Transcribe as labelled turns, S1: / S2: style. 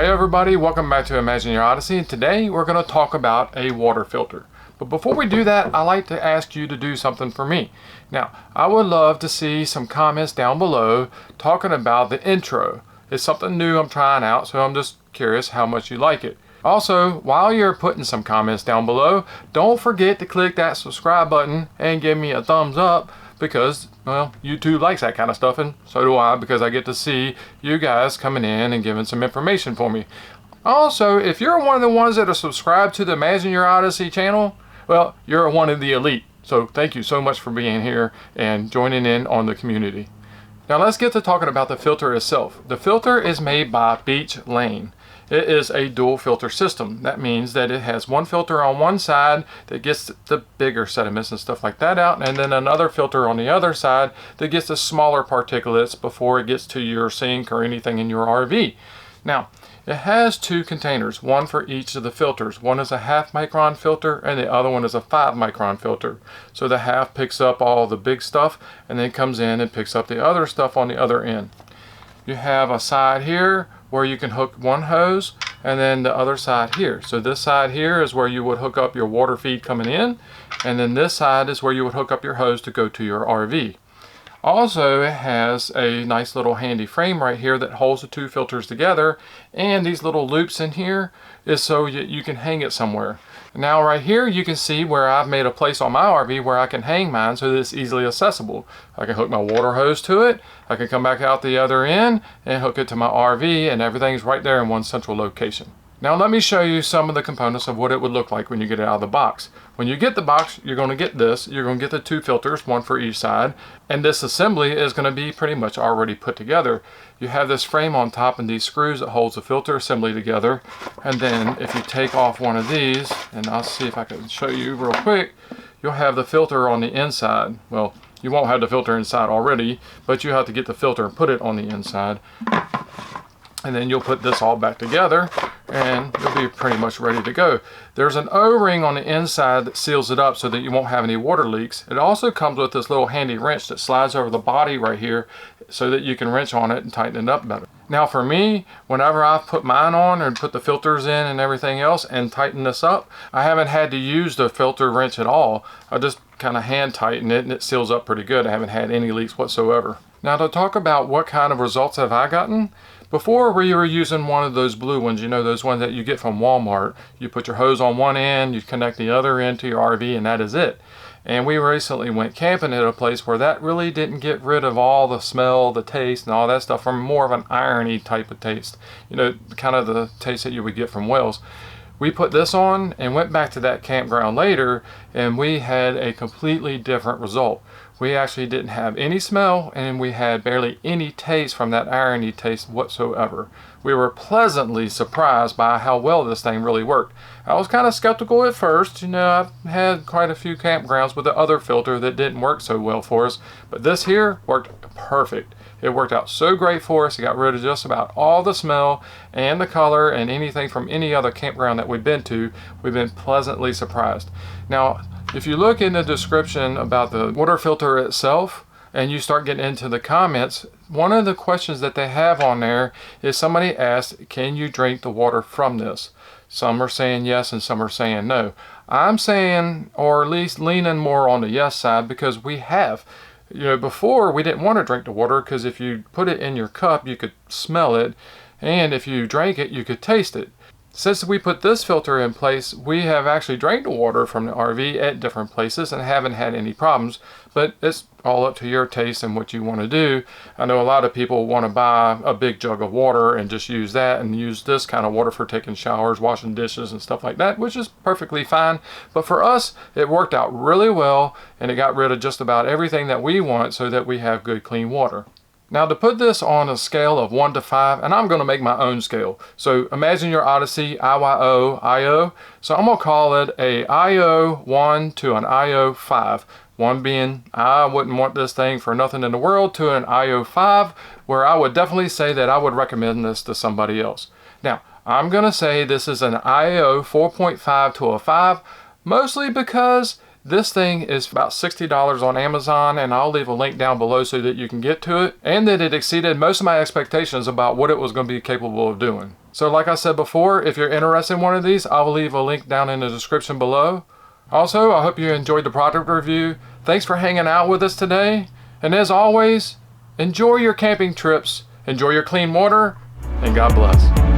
S1: Hi everybody, welcome back to Imagine Your Odyssey, and today we're going to talk about a water filter. But before we do that, I like to ask you to do something for me. Now, I would love to see some comments down below talking about the intro. It's something new I'm trying out, so I'm just curious how much you like it. Also, while you're putting some comments down below, don't forget to click that subscribe button and give me a thumbs up, because, well, YouTube likes that kind of stuff, and so do I, because I get to see you guys coming in and giving some information for me. Also, if you're one of the ones that are subscribed to the Imagine Your Odyssey channel, well, you're one of the elite. So thank you so much for being here and joining in on the community. Now let's get to talking about the filter itself. The filter is made by Beach Lane. It is a dual filter system. That means that it has one filter on one side that gets the bigger sediments and stuff like that out, and then another filter on the other side that gets the smaller particulates before it gets to your sink or anything in your RV. Now, it has two containers, one for each of the filters. One is a 1/2 micron filter and the other one is a 5 micron filter. So the half picks up all the big stuff and then comes in and picks up the other stuff on the other end. You have a side here where you can hook one hose, and then the other side here. So this side here is where you would hook up your water feed coming in, and then this side is where you would hook up your hose to go to your RV. Also, it has a nice little handy frame right here that holds the two filters together, and these little loops in here is so you can hang it somewhere. Now right here you can see where I've made a place on my RV where I can hang mine so that it's easily accessible. I can hook my water hose to it, I can come back out the other end and hook it to my RV, and everything's right there in one central location. Now let me show you some of the components of what it would look like when you get it out of the box. When you get the box, you're going to get this. You're going to get the two filters, one for each side, and this assembly is going to be pretty much already put together. You have this frame on top and these screws that holds the filter assembly together, and then if you take off one of these, and I'll see if I can show you real quick, you'll have the filter on the inside. Well, you won't have the filter inside already, but you have to get the filter and put it on the inside. And then you'll put this all back together and you'll be pretty much ready to go. There's an O-ring on the inside that seals it up so that you won't have any water leaks. It also comes with this little handy wrench that slides over the body right here so that you can wrench on it and tighten it up better. Now for me, whenever I've put mine on and put the filters in and everything else and tighten this up, I haven't had to use the filter wrench at all. I just kind of hand tighten it and it seals up pretty good. I haven't had any leaks whatsoever. Now to talk about what kind of results have I gotten, before we were using one of those blue ones, you know, those ones that you get from Walmart. You put your hose on one end, you connect the other end to your RV, and that is it. And we recently went camping at a place where that really didn't get rid of all the smell, the taste, and all that stuff, from more of an irony type of taste. You know, kind of the taste that you would get from wells. We put this on and went back to that campground later, and we had a completely different result. We actually didn't have any smell, and we had barely any taste from that irony taste whatsoever. We were pleasantly surprised by how well this thing really worked. I was kind of skeptical at first. You know, I've had quite a few campgrounds with the other filter that didn't work so well for us, but this here worked perfect. It worked out so great for us. It got rid of just about all the smell and the color and anything from any other campground that we've been to. We've been pleasantly surprised. Now, if you look in the description about the water filter itself and you start getting into the comments, one of the questions that they have on there is somebody asked, can you drink the water from this? Some are saying yes and some are saying no. I'm saying, or at least leaning more on the yes side, because we have. You know, before we didn't want to drink the water because if you put it in your cup, you could smell it, and if you drank it, you could taste it. Since we put this filter in place, we have actually drank the water from the RV at different places and haven't had any problems, but it's all up to your taste and what you want to do. I know a lot of people want to buy a big jug of water and just use that and use this kind of water for taking showers, washing dishes and stuff like that, which is perfectly fine. But for us, it worked out really well, and it got rid of just about everything that we want so that we have good, clean water. Now to put this on a scale of 1 to 5, and I'm going to make my own scale. So Imagine Your Odyssey, IYO. So I'm going to call it a IO 1 to an IO 5. 1 being I wouldn't want this thing for nothing in the world, to an IO 5 where I would definitely say that I would recommend this to somebody else. Now I'm going to say this is an IO 4.5 to a 5, mostly because This thing is about $60 on Amazon, and I'll leave a link down below so that you can get to it, and that it exceeded most of my expectations about what it was going to be capable of doing. So like I said before, if you're interested in one of these, I will leave a link down in the description below. Also, I hope you enjoyed the product review. Thanks for hanging out with us today. And as always, enjoy your camping trips, enjoy your clean water, and God bless.